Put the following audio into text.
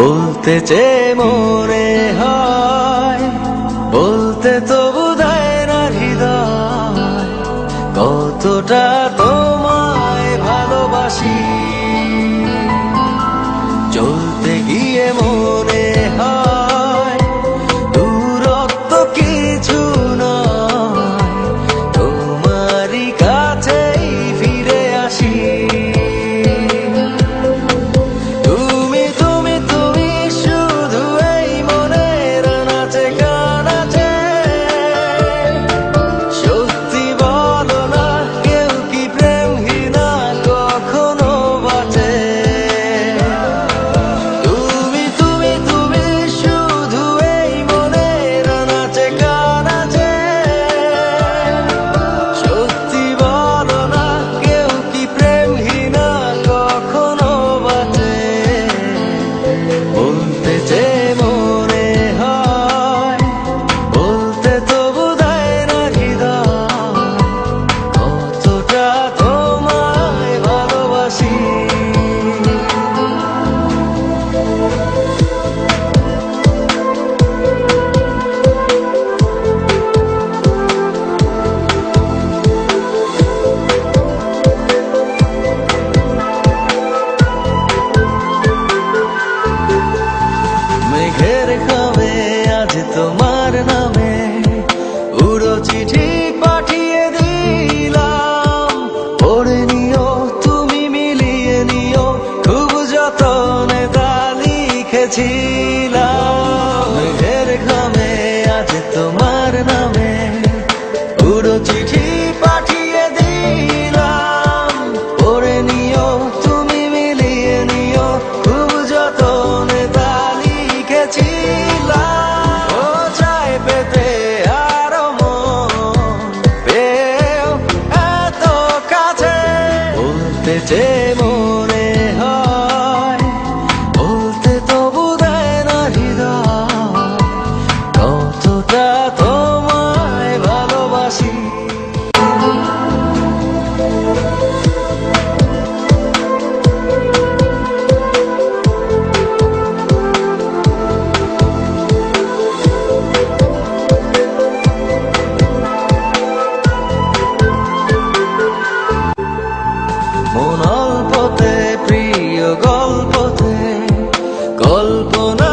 বলতে চেয়ে মনে হয়, বলতে তবু দেয় না হৃদয়, কতটা তোমায় ভালোবাসি। চলতে গিয়ে মনে হয় দূরত্ব কিছু নয়, তোমারই কাছেই ফিরে আসি। তোমার নামে উড়ো চিঠি পাঠিয়ে দিলাম, পড়ে নিও তুমি মিলিয়ে নিও, খুব যতনে তা লিখেছিলাম। মেঘের ঘামে আজ তোমার নামে উড়ো চিঠি পাঠিয়ে দিলাম, পড়ে নিও তুমি মিলিয়ে নিও, খুব যতনে তা লিখেছিলাম। বলতে চেয়ে মনে হয়, বলতে তবু দেয় না হৃদয়, কতটা তোমায় ভালোবাসি। মন অল্পতে প্রিয় গল্পতে কল্পনা